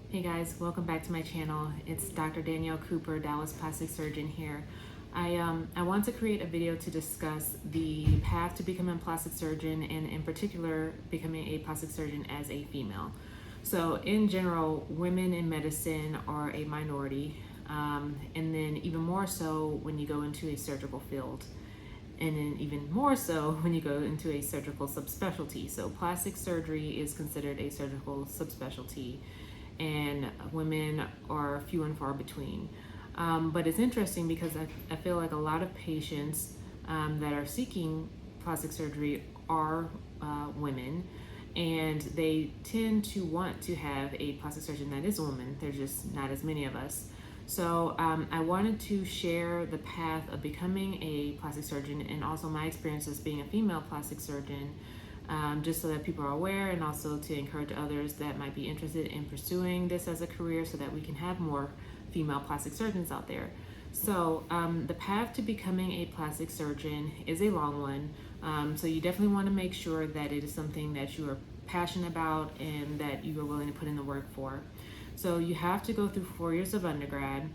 Hey guys, welcome back to my channel. It's Dr. Danielle Cooper, Dallas plastic surgeon here. I want to create a video to discuss the path to becoming a plastic surgeon, and in particular becoming a plastic surgeon as a female. So in general, women in medicine are a minority, and then even more so when you go into a surgical field, and then even more so when you go into a surgical subspecialty. So plastic surgery is considered a surgical subspecialty, and women are few and far between. But it's interesting because I feel like a lot of patients that are seeking plastic surgery are women, and they tend to want to have a plastic surgeon that is a woman. There's just not as many of us. So I wanted to share the path of becoming a plastic surgeon and also my experiences being a female plastic surgeon, just so that people are aware, and also to encourage others that might be interested in pursuing this as a career so that we can have more female plastic surgeons out there. So the path to becoming a plastic surgeon is a long one. So you definitely want to make sure that it is something that you are passionate about and that you are willing to put in the work for. So you have to go through 4 years of undergrad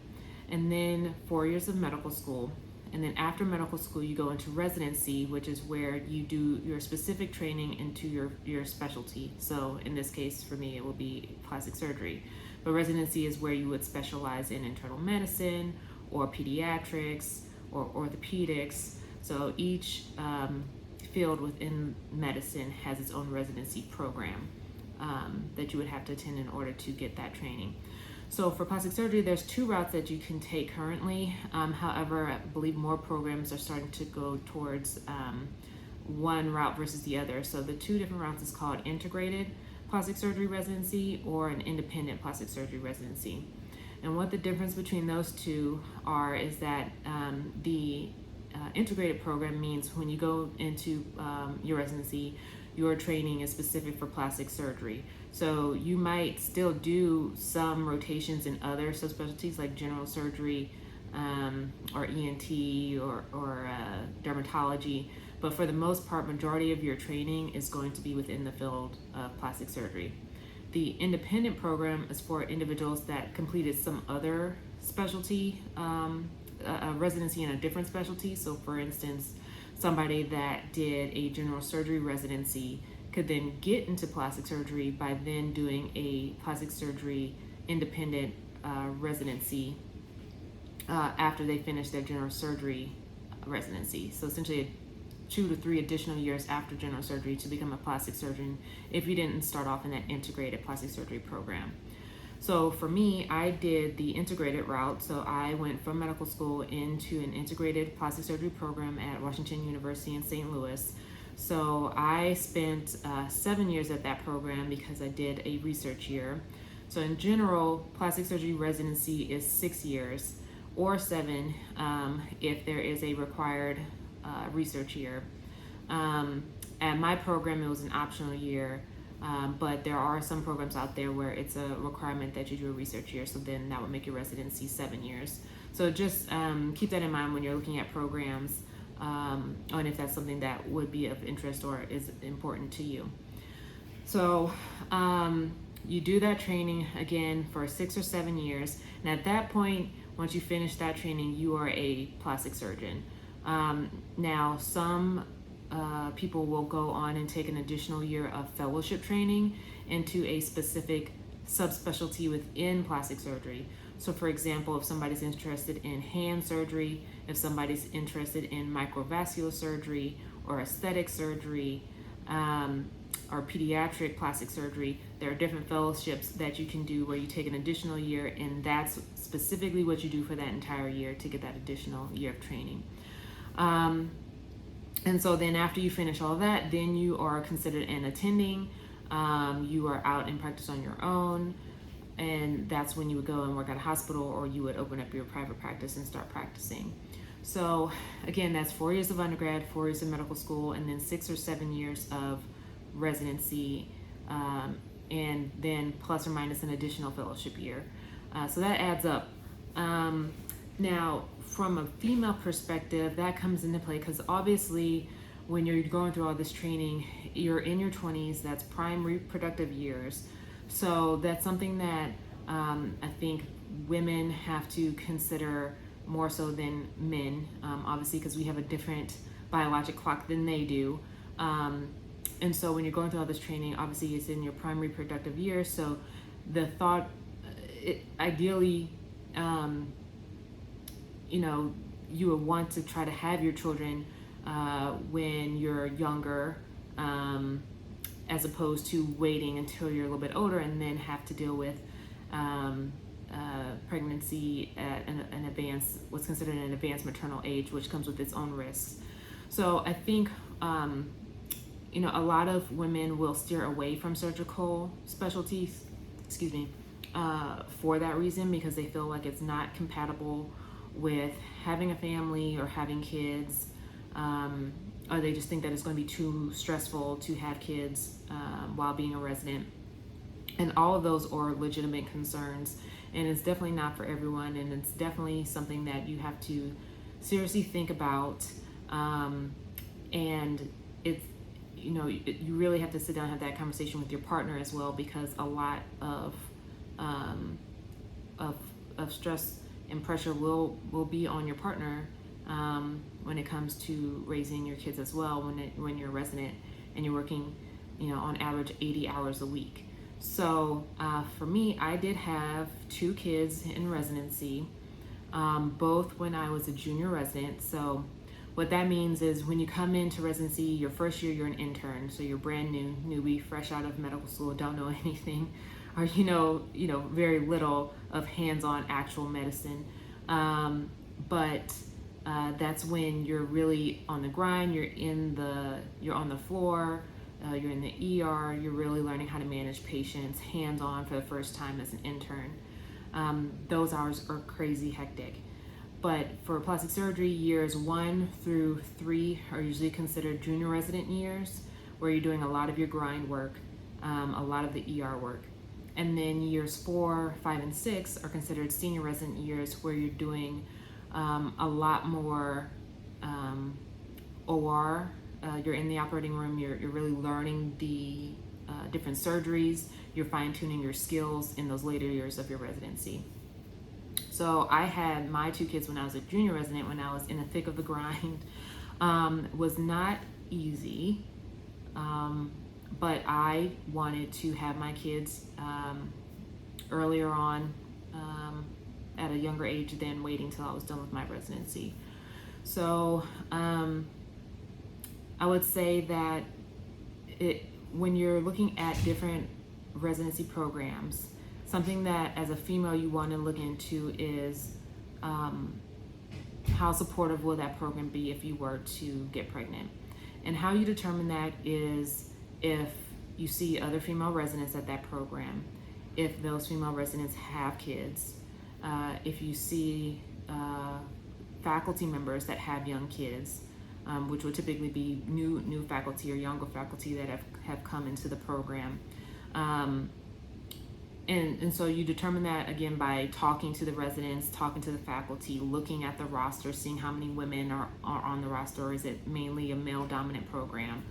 and then 4 years of medical school. And then after medical school, you go into residency, which is where you do your specific training into your specialty. So in this case, for me, it will be plastic surgery. But residency is where you would specialize in internal medicine or pediatrics or orthopedics. So each field within medicine has its own residency program that you would have to attend in order to get that training. So for plastic surgery, there's two routes that you can take currently. However, I believe more programs are starting to go towards one route versus the other. So the two different routes is called integrated plastic surgery residency or an independent plastic surgery residency. And what the difference between those two are is that the integrated program means when you go into your residency, your training is specific for plastic surgery. So you might still do some rotations in other subspecialties like general surgery or ENT or dermatology, but for the most part, majority of your training is going to be within the field of plastic surgery. The independent program is for individuals that completed some other specialty, a residency in a different specialty. So for instance, somebody that did a general surgery residency could then get into plastic surgery by then doing a plastic surgery independent residency after they finish their general surgery residency. So essentially 2 to 3 additional years after general surgery to become a plastic surgeon if you didn't start off in that integrated plastic surgery program. So for me, I did the integrated route. So I went from medical school into an integrated plastic surgery program at Washington University in St. Louis. So I spent 7 years at that program because I did a research year. So in general, plastic surgery residency is 6 years or 7 if there is a required research year. At my program, it was an optional year. But there are some programs out there where it's a requirement that you do a research year, so then that would make your residency 7 years. So just keep that in mind when you're looking at programs, and if that's something that would be of interest or is important to you. So you do that training again for 6 or 7 years, and at that point, once you finish that training, you are a plastic surgeon. Now, some people will go on and take an additional year of fellowship training into a specific subspecialty within plastic surgery. So for example, if somebody's interested in hand surgery, if somebody's interested in microvascular surgery or aesthetic surgery, or pediatric plastic surgery, there are different fellowships that you can do where you take an additional year, and that's specifically what you do for that entire year to get that additional year of training. And so then after you finish all that, then you are considered an attending. You are out in practice on your own, and that's when you would go and work at a hospital, or you would open up your private practice and start practicing. So again, that's 4 years of undergrad, 4 years of medical school, and then 6 or 7 years of residency, and then plus or minus an additional fellowship year. So that adds up. Now, from a female perspective, that comes into play because obviously when you're going through all this training, you're in your 20s, that's prime reproductive years. So that's something that I think women have to consider more so than men, obviously, because we have a different biologic clock than they do. And so when you're going through all this training, obviously it's in your prime reproductive years. So the thought, ideally, you would want to try to have your children when you're younger, as opposed to waiting until you're a little bit older and then have to deal with pregnancy at an advanced, what's considered an advanced maternal age, which comes with its own risks. So I think, a lot of women will steer away from surgical specialties, for that reason, because they feel like it's not compatible with having a family or having kids, or they just think that it's going to be too stressful to have kids while being a resident. And all of those are legitimate concerns, and it's definitely not for everyone, and it's definitely something that you have to seriously think about. And it's, you really have to sit down and have that conversation with your partner as well, because a lot of stress and pressure will be on your partner when it comes to raising your kids as well, when you're a resident and you're working, on average 80 hours a week. So for me, I did have 2 kids in residency, both when I was a junior resident. So what that means is when you come into residency, your first year, you're an intern. So you're brand new, newbie, fresh out of medical school, don't know anything, or very little of hands-on actual medicine. But that's when you're really on the grind. You're on the floor. You're in the ER. You're really learning how to manage patients hands-on for the first time as an intern. Those hours are crazy hectic. But for plastic surgery, years 1 through 3 are usually considered junior resident years, where you're doing a lot of your grind work, a lot of the ER work. And then years 4, 5, and 6 are considered senior resident years, where you're doing a lot more OR. You're in the operating room. You're really learning the different surgeries. You're fine-tuning your skills in those later years of your residency. So I had my 2 kids when I was a junior resident, when I was in the thick of the grind. Was not easy, but I wanted to have my kids earlier on, at a younger age than waiting till I was done with my residency. So I would say that when you're looking at different residency programs, something that as a female you want to look into is how supportive will that program be if you were to get pregnant. And how you determine that is if you see other female residents at that program, if those female residents have kids, if you see faculty members that have young kids, which would typically be new faculty or younger faculty that have come into the program. And so you determine that, again, by talking to the residents, talking to the faculty, looking at the roster, seeing how many women are on the roster, or is it mainly a male-dominant program?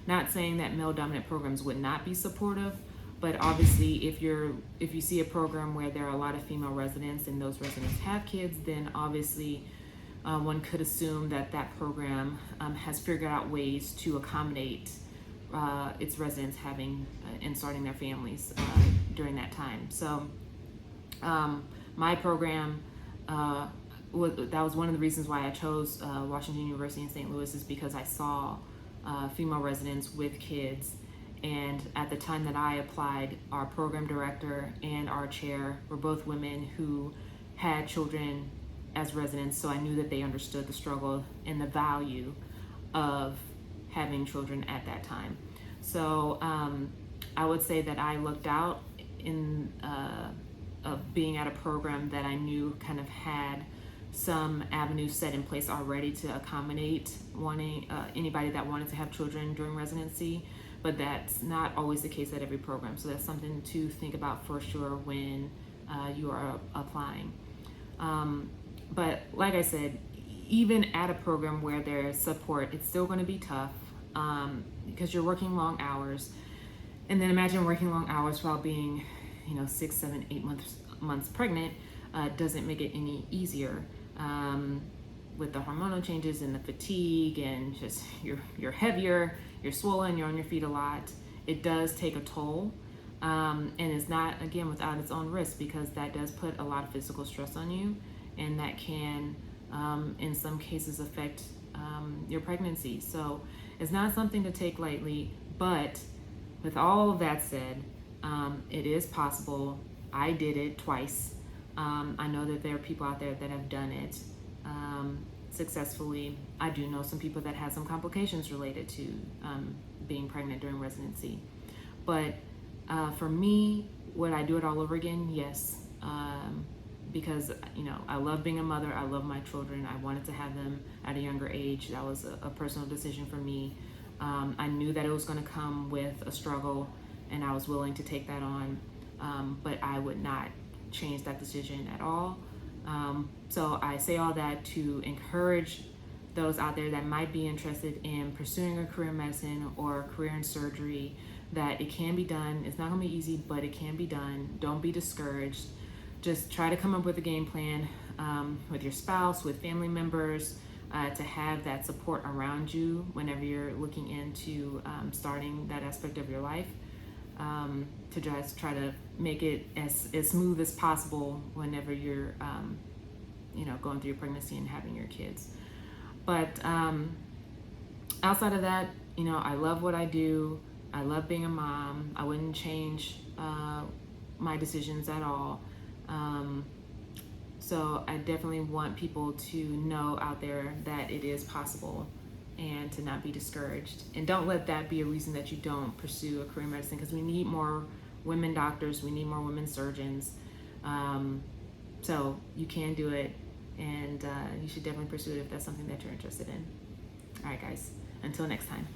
Not saying that male-dominant programs would not be supportive, but obviously if you see a program where there are a lot of female residents and those residents have kids, then obviously one could assume that program has figured out ways to accommodate its residents having and starting their families during that time. So my program, that was one of the reasons why I chose Washington University in St. Louis, is because I saw female residents with kids. And at the time that I applied, our program director and our chair were both women who had children as residents, so I knew that they understood the struggle and the value of having children at that time. So I would say that I looked out of being at a program that I knew kind of had some avenues set in place already to accommodate anybody that wanted to have children during residency, but that's not always the case at every program. So that's something to think about for sure when you are applying. But like I said, even at a program where there's support, it's still going to be tough because you're working long hours. And then imagine working long hours while being, 6, 7, 8 months pregnant doesn't make it any easier. With the hormonal changes and the fatigue and just you're heavier, you're swollen, you're on your feet a lot. It does take a toll, and it's not, again, without its own risk, because that does put a lot of physical stress on you, and that can in some cases affect your pregnancy. So it's not something to take lightly, but with all of that said, it is possible. I did it twice. I know that there are people out there that have done it successfully. I do know some people that had some complications related to being pregnant during residency. But for me, would I do it all over again? Yes. Because I love being a mother. I love my children. I wanted to have them at a younger age. That was a personal decision for me. I knew that it was going to come with a struggle, and I was willing to take that on. But I would not change that decision at all. So I say all that to encourage those out there that might be interested in pursuing a career in medicine or a career in surgery, that it can be done. It's not going to be easy, but it can be done. Don't be discouraged. Just try to come up with a game plan with your spouse, with family members, to have that support around you whenever you're looking into starting that aspect of your life, to just try to make it as smooth as possible whenever you're going through your pregnancy and having your kids. But outside of that, I love what I do. I love being a mom. I wouldn't change my decisions at all. So I definitely want people to know out there that it is possible, and to not be discouraged. And don't let that be a reason that you don't pursue a career in medicine, because we need more women doctors, we need more women surgeons. So you can do it, and you should definitely pursue it if that's something that you're interested in. All right, guys, until next time.